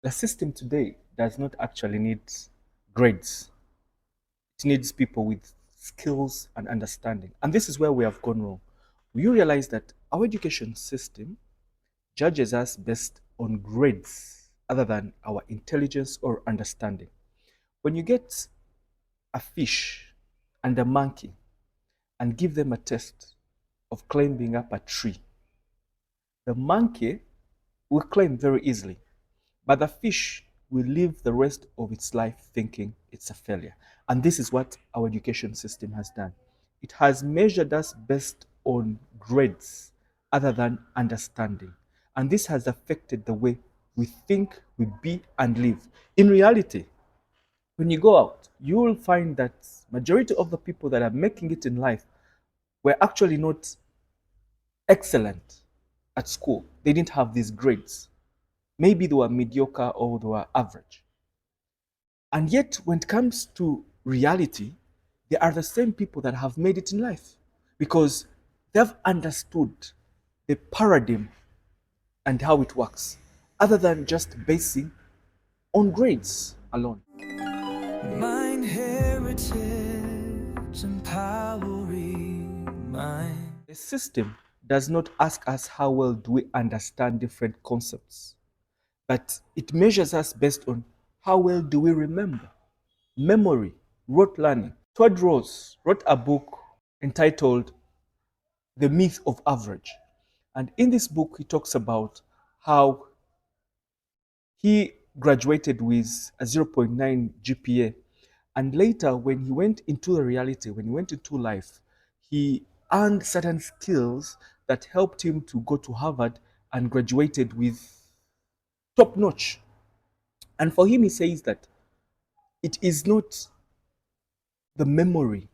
The system today does not actually need grades. It needs people with skills and understanding. And this is where we have gone wrong. You realize that our education system judges us based on grades other than our intelligence or understanding. When you get a fish and a monkey and give them a test of climbing up a tree, the monkey will climb very easily, but the fish will live the rest of its life thinking it's a failure. And this is what our education system has done. It has measured us based on grades other than understanding. And this has affected the way we think, we be, and live. In reality, when you go out, you will find that majority of the people that are making it in life were actually not excellent at school. They didn't have these grades. Maybe they were mediocre or they were average. And yet, when it comes to reality, they are the same people that have made it in life because they've understood the paradigm and how it works, other than just basing on grades alone. Mine heritage empowering mine. The system does not ask us how well do we understand different concepts, but it measures us based on how well do we remember. Memory, rote learning. Todd Rose wrote a book entitled The Myth of Average. And in this book, he talks about how he graduated with a zero point 0.9 GPA. And later, when he went into the reality, when he went into life, he earned certain skills that helped him to go to Harvard and graduated with top notch. And for him, he says that it is not the memory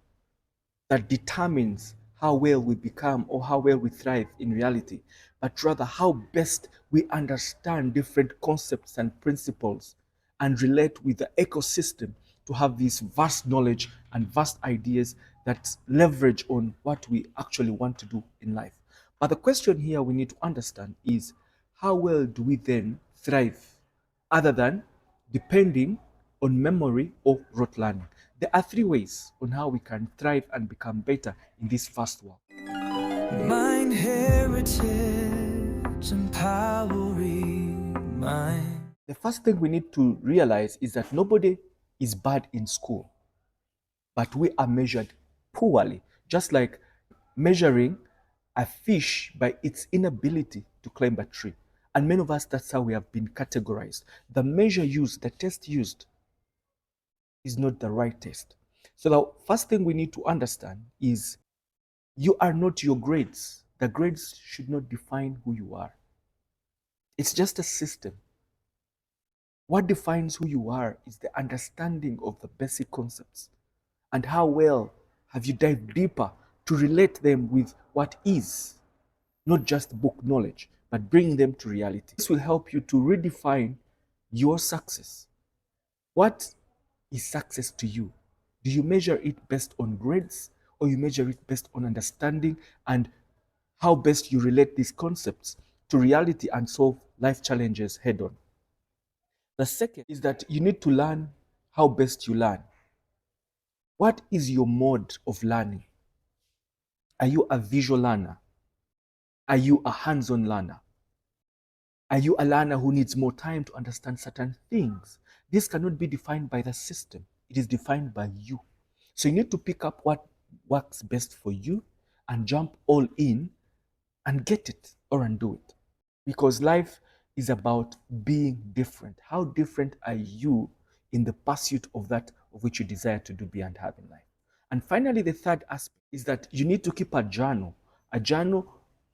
that determines how well we become or how well we thrive in reality, but rather how best we understand different concepts and principles and relate with the ecosystem to have this vast knowledge and vast ideas that leverage on what we actually want to do in life. But the question here we need to understand is how well do we then thrive other than depending on memory or rote learning? There are three ways on how we can thrive and become better in this fast world. Mine heritage empowering mine. The first thing we need to realize is that nobody is bad in school, but we are measured poorly, just like measuring a fish by its inability to climb a tree. And many of us, that's how we have been categorized. The measure used, the test used, is not the right test. So the first thing we need to understand is you are not your grades. The grades should not define who you are. It's just a system. What defines who you are is the understanding of the basic concepts and how well have you dived deeper to relate them with what is, not just book knowledge, but bring them to reality. This will help you to redefine your success. What is success to you? Do you measure it based on grades or you measure it based on understanding and how best you relate these concepts to reality and solve life challenges head on? The second is that you need to learn how best you learn. What is your mode of learning? Are you a visual learner? Are you a hands-on learner? Are you a learner who needs more time to understand certain things? This cannot be defined by the system. It is defined by you. So you need to pick up what works best for you and jump all in and get it or undo it. Because life is about being different. How different are you in the pursuit of that of which you desire to do, be, and have in life? And finally, the third aspect is that you need to keep a journal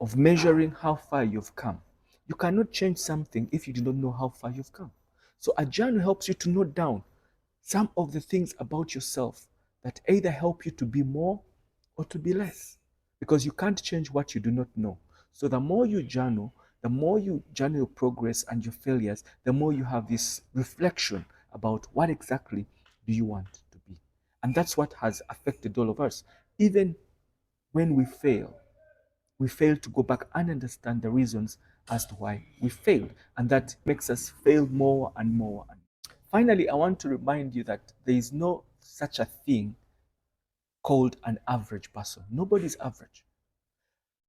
of measuring how far you've come. You cannot change something if you do not know how far you've come. So a journal helps you to note down some of the things about yourself that either help you to be more or to be less. Because you can't change what you do not know. So the more you journal your progress and your failures, the more you have this reflection about what exactly do you want to be. And that's what has affected all of us. Even when we fail to go back and understand the reasons as to why we failed. And that makes us fail more and more. Finally, I want to remind you that there is no such a thing called an average person. Nobody's average.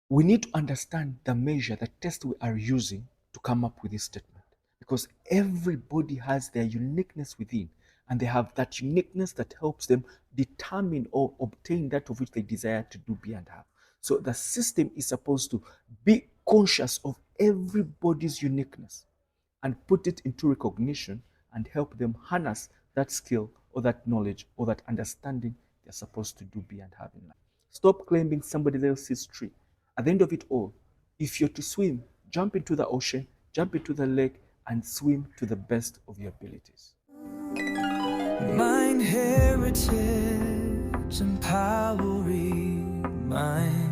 We need to understand the measure, the test we are using to come up with this statement. Because everybody has their uniqueness within, and they have that uniqueness that helps them determine or obtain that of which they desire to do, be, and have. So the system is supposed to be conscious of everybody's uniqueness and put it into recognition and help them harness that skill or that knowledge or that understanding they're supposed to do, be, and have in life. Stop claiming somebody else's tree. At the end of it all, if you're to swim, jump into the ocean, jump into the lake, and swim to the best of your abilities. Mine heritage, empowering mine.